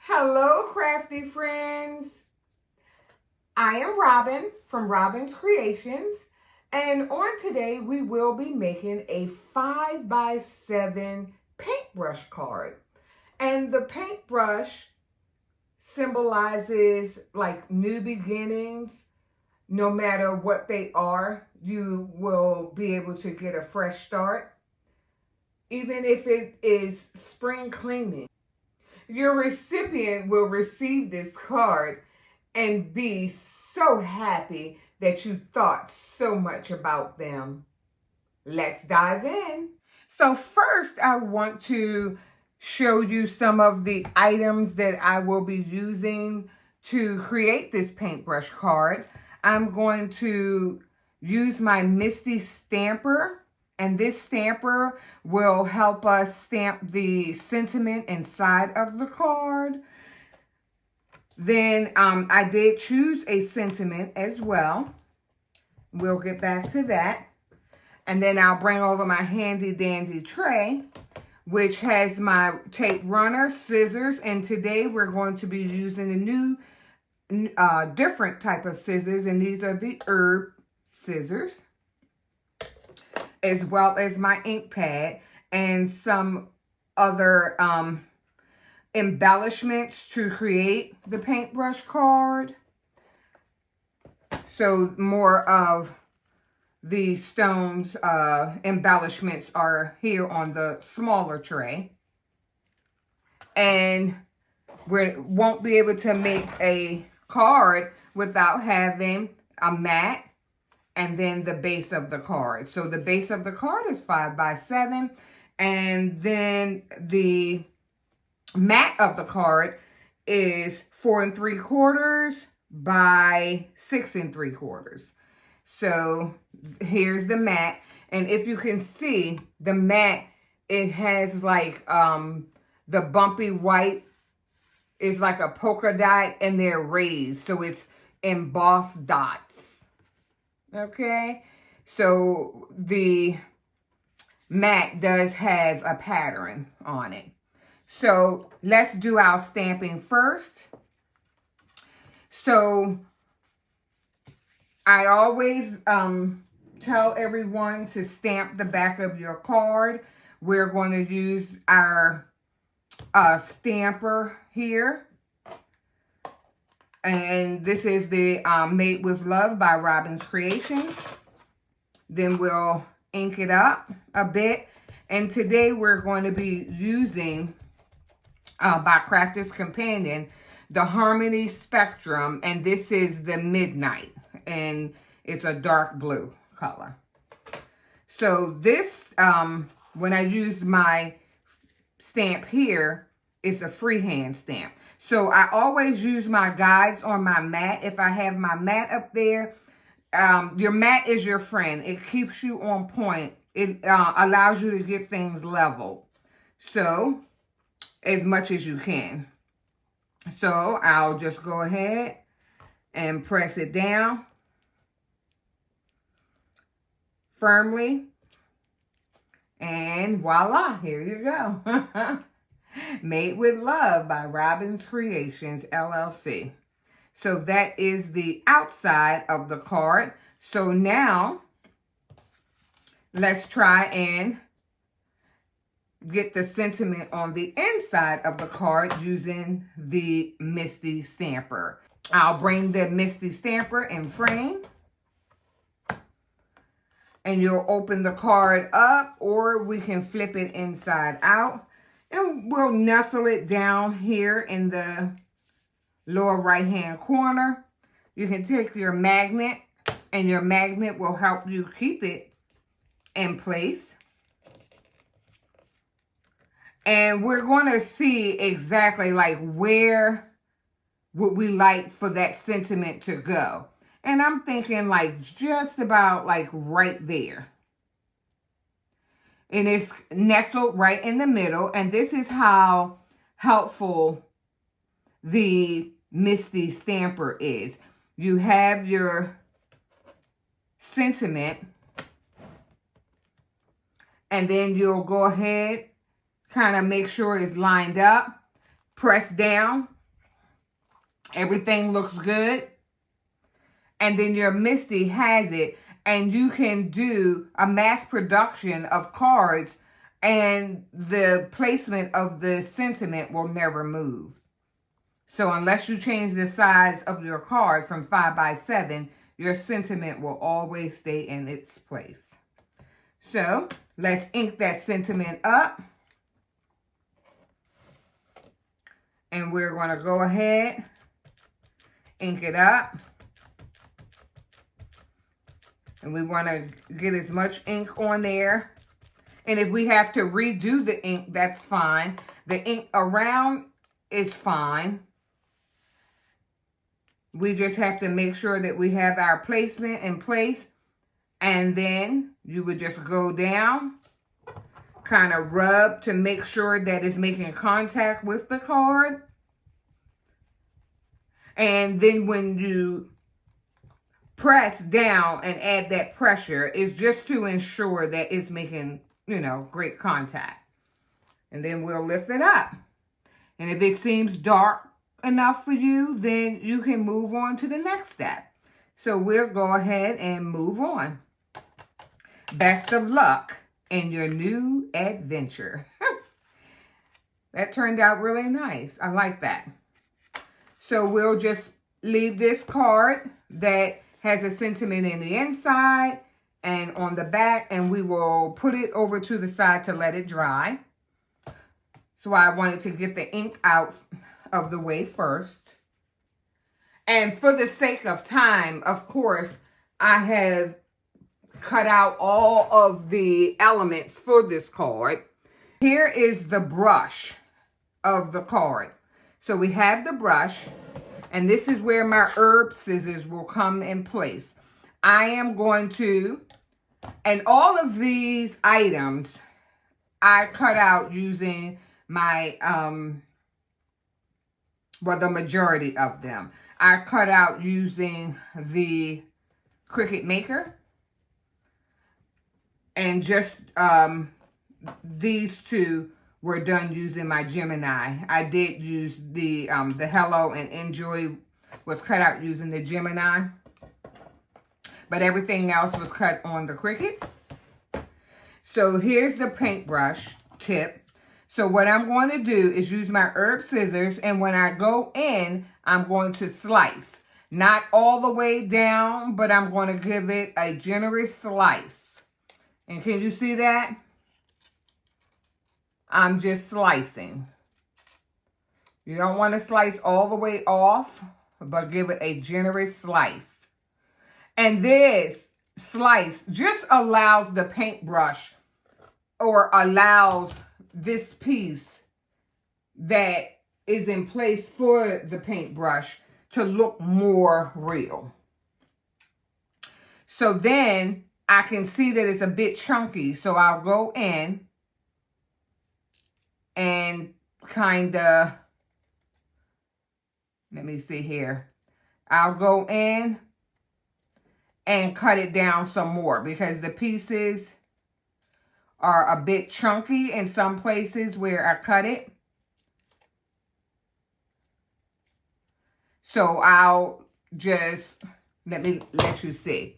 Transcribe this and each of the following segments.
Hello, crafty friends. I am Robin from Robin's Creations, and on today we will be making a 5x7 paintbrush card. And the paintbrush symbolizes like new beginnings. No matter what they are, you will be able to get a fresh start. Even if it is spring cleaning. Your recipient will receive this card and be so happy that you thought so much about them. Let's dive in. So first, I want to show you some of the items that I will be using to create this paintbrush card. I'm going to use my Misty stamper. And this stamper will help us stamp the sentiment inside of the card. Then I did choose a sentiment as well. We'll get back to that. And then I'll bring over my handy dandy tray, which has my tape runner, scissors. And today we're going to be using a new, different type of scissors. And these are the herb scissors, as well as my ink pad and some other embellishments to create the paintbrush card. So more of the stones embellishments are here on the smaller tray. And we won't be able to make a card without having a mat and then the base of the card. So the base of the card is 5x7. And then the mat of the card is 4 3/4 by 6 3/4. So here's the mat. And if you can see, the mat, it has like the bumpy white is like a polka dot and they're raised. So it's embossed dots. Okay, so the mat does have a pattern on it. So let's do our stamping first. So I always tell everyone to stamp the back of your card. We're going to use our stamper here. And this is the Made with Love by Robin's Creations. Then we'll ink it up a bit. And today we're going to be using, by Crafter's Companion, the Harmony Spectrum. And this is the Midnight. And it's a dark blue color. So this, when I use my stamp here, it's a freehand stamp. So I always use my guides on my mat. If I have my mat up there, your mat is your friend. It keeps you on point. It allows you to get things level. So, as much as you can. So, I'll just go ahead and press it down firmly. And voila, here you go. Made with Love by Robin's Creations, LLC. So that is the outside of the card. So now, let's try and get the sentiment on the inside of the card using the Misty stamper. I'll bring the Misty stamper in frame. And you'll open the card up, or we can flip it inside out. And we'll nestle it down here in the lower right-hand corner. You can take your magnet, and your magnet will help you keep it in place. And we're going to see exactly like where would we like for that sentiment to go. And I'm thinking like just about like right there. And it's nestled right in the middle. And this is how helpful the Misty stamper is. You have your sentiment. And then you'll go ahead, kind of make sure it's lined up. Press down Everything looks good. And then your Misty has it, and you can do a mass production of cards, and the placement of the sentiment will never move. So unless you change the size of your card from 5 by 7, your sentiment will always stay in its place. So let's ink that sentiment up. And we're going to go ahead, ink it up. And we want to get as much ink on there. And if we have to redo the ink, that's fine. The ink around is fine. We just have to make sure that we have our placement in place. And then you would just go down, kind of rub to make sure that it's making contact with the card. And then when you press down and add that pressure, is just to ensure that it's making, you know, great contact. And then we'll lift it up. And if it seems dark enough for you, then you can move on to the next step. So we'll go ahead and move on. Best of luck in your new adventure. That turned out really nice. I like that. So we'll just leave this card that has a sentiment in the inside and on the back, and we will put it over to the side to let it dry. So I wanted to get the ink out of the way first. And for the sake of time, of course, I have cut out all of the elements for this card. Here is the brush of the card. So we have the brush, and this is where my herb scissors will come in place. I am going to, and all of these items I cut out using my, well, the majority of them. I cut out using the Cricut Maker. And just these two were done using my Gemini. I did use the Hello and Enjoy was cut out using the Gemini. But everything else was cut on the Cricut. So here's the paintbrush tip. So what I'm going to do is use my herb scissors, and when I go in, I'm going to slice. Not all the way down, but I'm going to give it a generous slice. And can you see that? I'm just slicing. You don't want to slice all the way off, but give it a generous slice. And this slice just allows the paintbrush, or allows this piece that is in place for the paintbrush to look more real. So then I can see that it's a bit chunky, so I'll go in and kind of, let me see here. I'll go in and cut it down some more because the pieces are a bit chunky in some places where I cut it. So I'll just, let you see.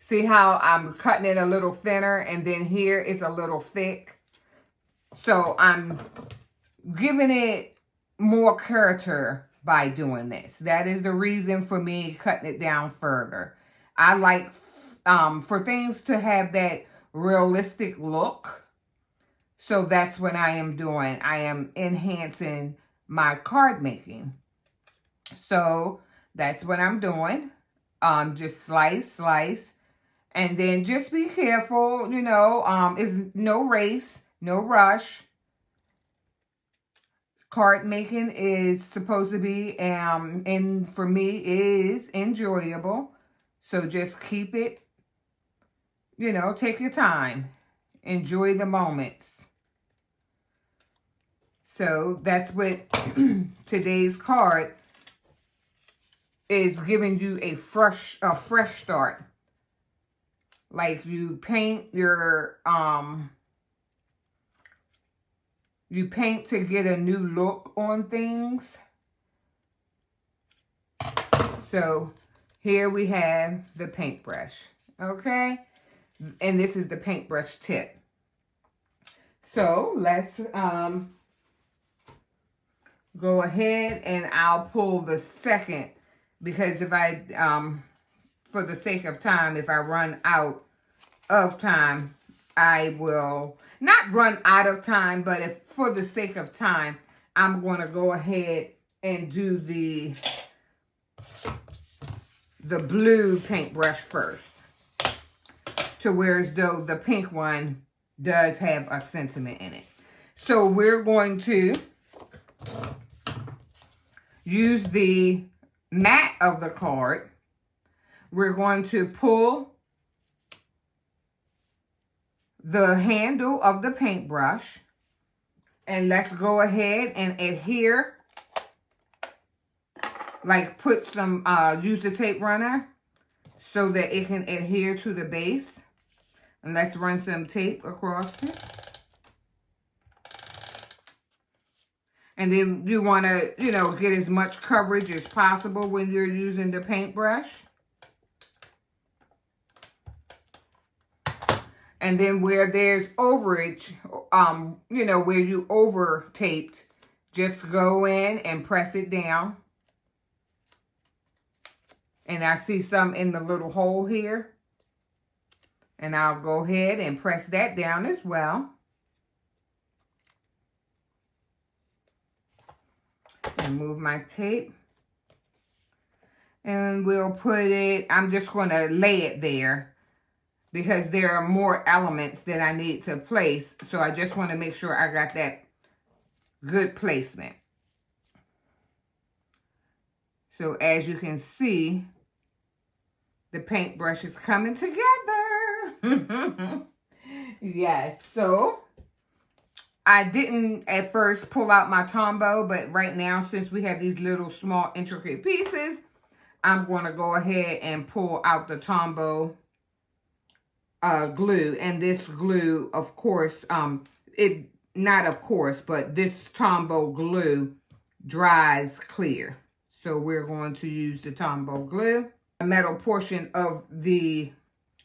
See how I'm cutting it a little thinner, and then here it's a little thick. So I'm giving it more character by doing this. That is the reason for me cutting it down further. I like for things to have that realistic look. So that's what I am doing. I am enhancing my card making. So that's what I'm doing. Just slice, slice. And then just be careful, you know, is no race, no rush. Card making is supposed to be, and for me, is enjoyable. So just keep it, you know, take your time. Enjoy the moments. So that's what today's card is, giving you a fresh start. Like you paint your, you paint to get a new look on things. So here we have the paintbrush, okay? And this is the paintbrush tip. So let's go ahead and I'll pull the second, because if I, for the sake of time, if I run out of time, I will not run out of time, but if for the sake of time, I'm going to go ahead and do the blue paintbrush first, to where as though the pink one does have a sentiment in it. So we're going to use the mat of the card. We're going to pull the handle of the paintbrush, and let's go ahead and adhere, like put some, use the tape runner so that it can adhere to the base. And let's run some tape across it. And then you want to, you know, get as much coverage as possible when you're using the paintbrush. And then where there's overage, you know, where you over taped, just go in and press it down. And I see some in the little hole here. And I'll go ahead and press that down as well. And move my tape. And we'll put it, I'm just going to lay it there, because there are more elements that I need to place. So I just want to make sure I got that good placement. So as you can see, the paintbrush is coming together. Yes, so I didn't at first pull out my Tombow, but right now, since we have these little small intricate pieces, I'm going to go ahead and pull out the Tombow glue. And this glue, of course, not of course, but this Tombow glue dries clear. So we're going to use the Tombow glue, the metal portion of the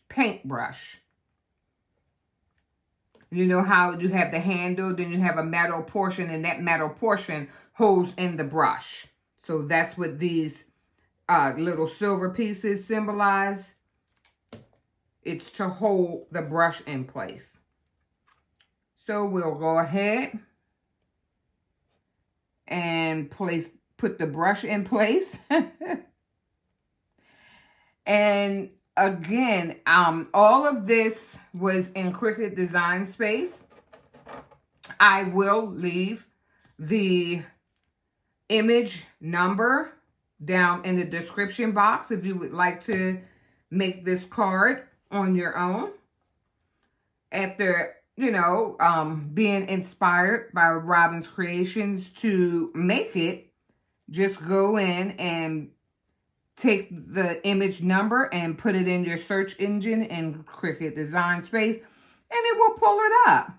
paintbrush. You know how you have the handle, then you have a metal portion, and that metal portion holds in the brush. So that's what these little silver pieces symbolize. It's to hold the brush in place. So we'll go ahead and put the brush in place. And again, all of this was in Cricut Design Space. I will leave the image number down in the description box if you would like to make this card on your own. After, you know, being inspired by Robin's Creations to make it, just go in and take the image number and put it in your search engine in Cricut Design Space, and it will pull it up.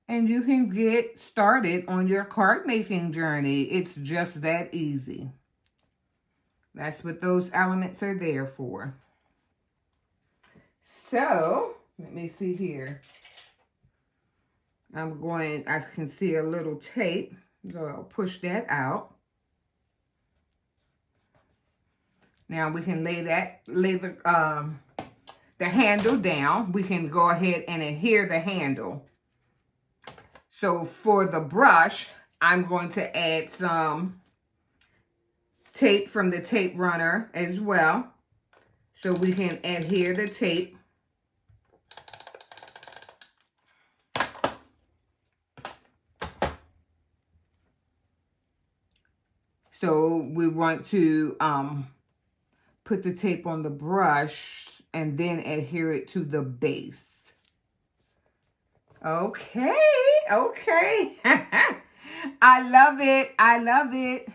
And you can get started on your card making journey. It's just that easy. That's what those elements are there for. So, let me see here. I can see a little tape, so I'll push that out. Now we can lay the handle down. We can go ahead and adhere the handle. So for the brush, I'm going to add some tape from the tape runner as well, so we can adhere the tape. So we want to put the tape on the brush and then adhere it to the base. Okay, okay. I love it. I love it.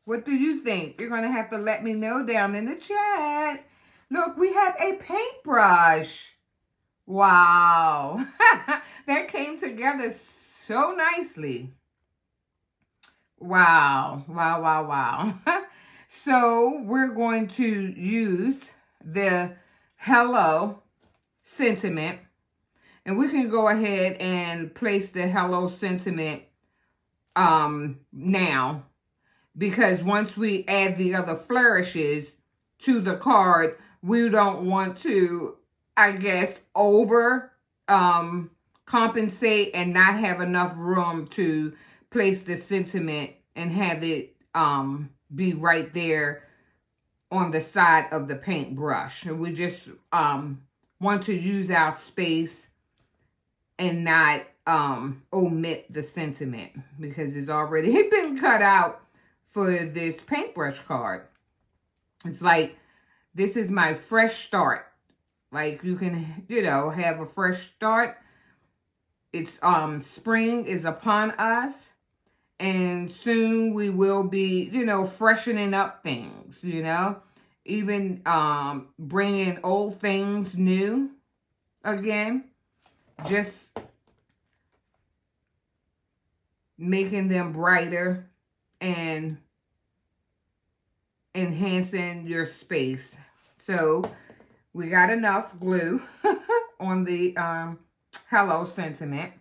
What do you think? You're going to have to let me know down in the chat. Look, we have a paintbrush. Wow. That came together so nicely. Wow. Wow, wow, wow. So we're going to use the Hello sentiment. And we can go ahead and place the Hello sentiment now. Because once we add the other flourishes to the card, we don't want to, I guess, over compensate and not have enough room to place the sentiment and have it be right there on the side of the paintbrush. And we just want to use our space and not omit the sentiment because it's already been cut out for this paintbrush card. It's like, this is my fresh start. Like you can, you know, have a fresh start. It's spring is upon us. And soon we will be, you know, freshening up things, you know. Even bringing old things new again. Just making them brighter and enhancing your space. So we got enough glue on the Hello sentiment.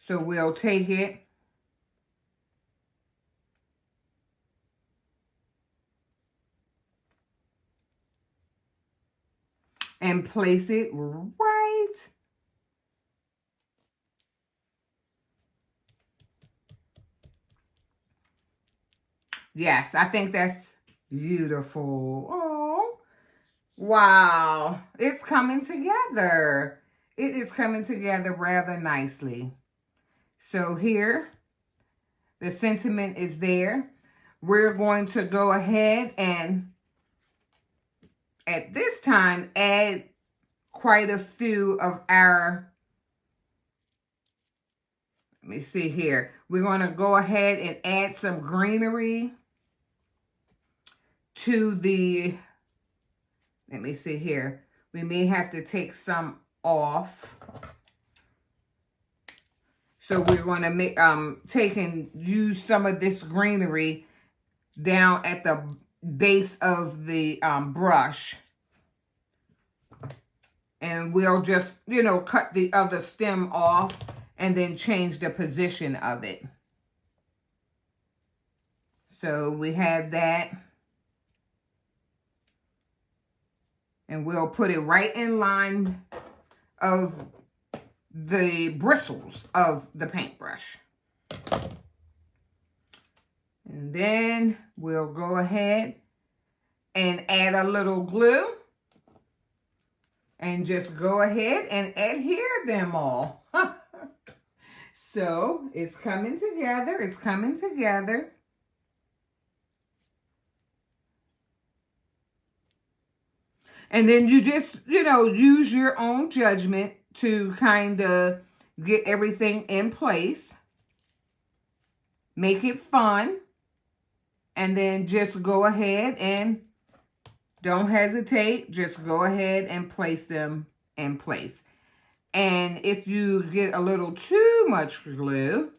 So we'll take it and place it right Yes, I think that's beautiful. Oh, wow. It's coming together. It is coming together rather nicely. So here, the sentiment is there. We're going to go ahead and, at this time, add quite a few of our, let me see here. We're going to go ahead and add some greenery to the, let me see here. We may have to take some off. So we're going to make, take and use some of this greenery down at the base of the brush. And we'll just, you know, cut the other stem off and then change the position of it. So we have that. And we'll put it right in line of the bristles of the paintbrush. And then we'll go ahead and add a little glue. And just go ahead and adhere them all. So it's coming together. It's coming together. And then you just, you know, use your own judgment to kind of get everything in place. Make it fun. And then just go ahead and don't hesitate. Just go ahead and place them in place. And if you get a little too much glue,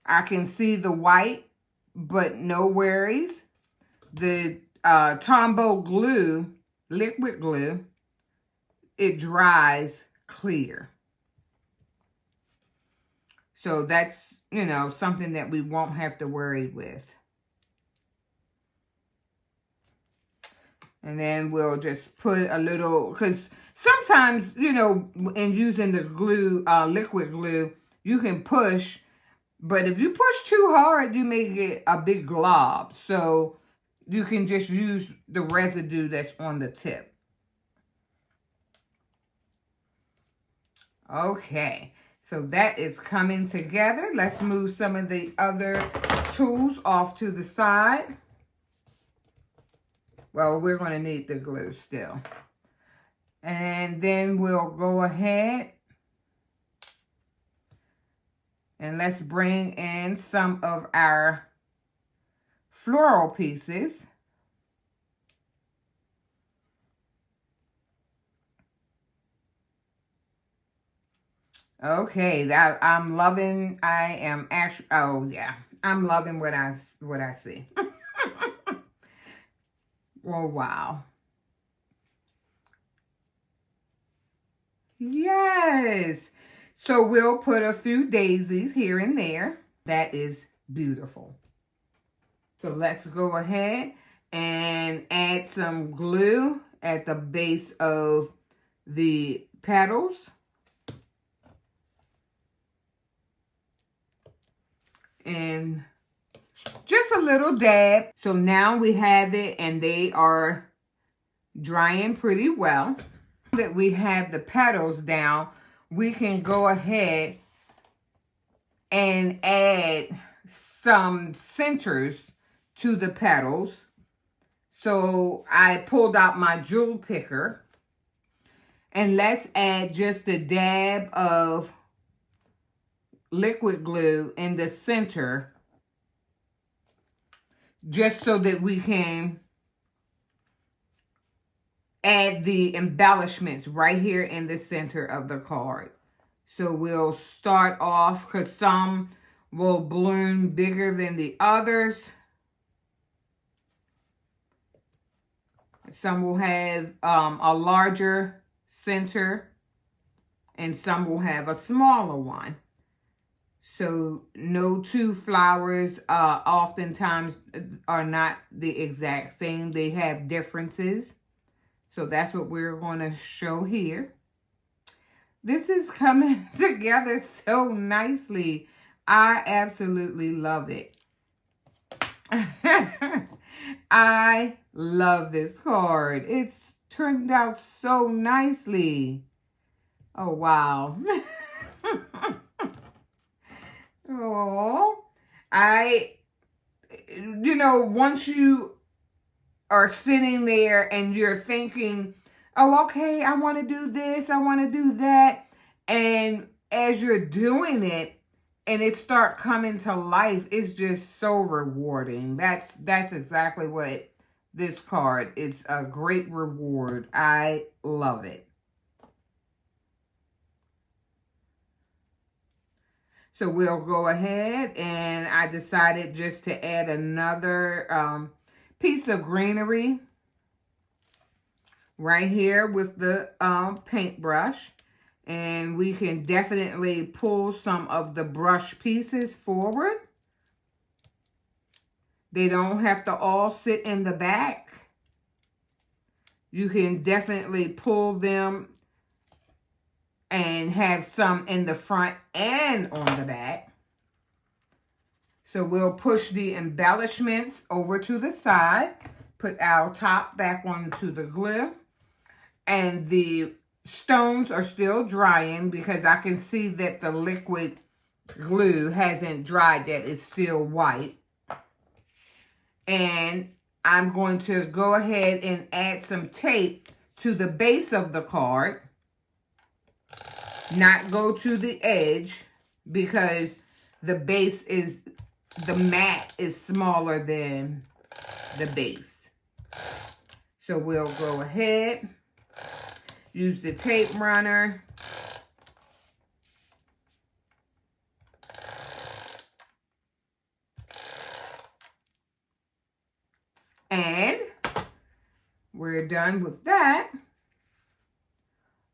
I can see the white, but no worries. The Tombow glue, liquid glue, it dries clear. So that's, you know, something that we won't have to worry with. And then we'll just put a little, because sometimes, you know, in using the glue, liquid glue, you can push, but if you push too hard, you may get a big glob. So you can just use the residue that's on the tip. Okay, so that is coming together. Let's move some of the other tools off to the side. Well, we're going to need the glue still. And then we'll go ahead and let's bring in some of our floral pieces. Okay, that I'm loving. I am actually. Oh yeah, I'm loving what I see. Oh wow. Yes. So we'll put a few daisies here and there. That is beautiful. So let's go ahead and add some glue at the base of the petals. And just a little dab. So now we have it and they are drying pretty well. Now that we have the petals down, we can go ahead and add some centers to the petals. So I pulled out my jewel picker and let's add just a dab of liquid glue in the center just so that we can add the embellishments right here in the center of the card. So we'll start off because some will bloom bigger than the others. Some will have a larger center and some will have a smaller one. So no two flowers oftentimes are not the exact same. They have differences. So that's what we're going to show here. This is coming together so nicely. I absolutely love it. I love this card. It's turned out so nicely. Oh, wow. Oh, once you are sitting there and you're thinking, oh, okay, I want to do this, I want to do that. And as you're doing it and it start coming to life, it's just so rewarding. That's exactly what this card, it's a great reward. I love it. So we'll go ahead and I decided just to add another piece of greenery right here with the paintbrush. And we can definitely pull some of the brush pieces forward. They don't have to all sit in the back. You can definitely pull them and have some in the front and on the back. So we'll push the embellishments over to the side, put our top back onto the glue, and the stones are still drying because I can see that the liquid glue hasn't dried yet. It's still white. And I'm going to go ahead and add some tape to the base of the card. Not go to the edge because the mat is smaller than the base. So we'll go ahead, use the tape runner. And we're done with that.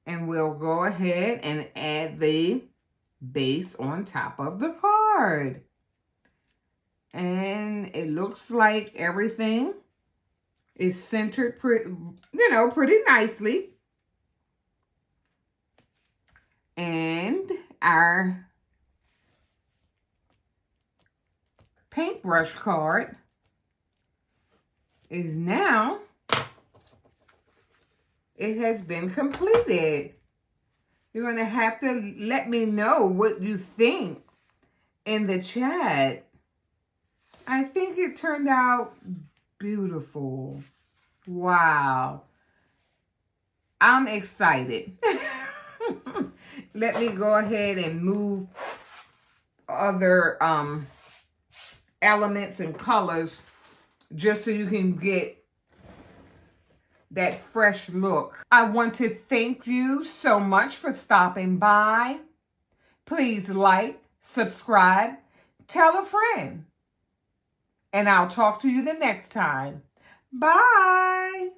And we'll go ahead and add the base on top of the card. And it looks like everything is centered pretty nicely. And our paintbrush card is now, it has been completed. You're going to have to let me know what you think in the chat. I think it turned out beautiful. Wow. I'm excited. Let me go ahead and move other elements and colors just so you can get that fresh look. I want to thank you so much for stopping by. Please like, subscribe, tell a friend. And I'll talk to you the next time. Bye.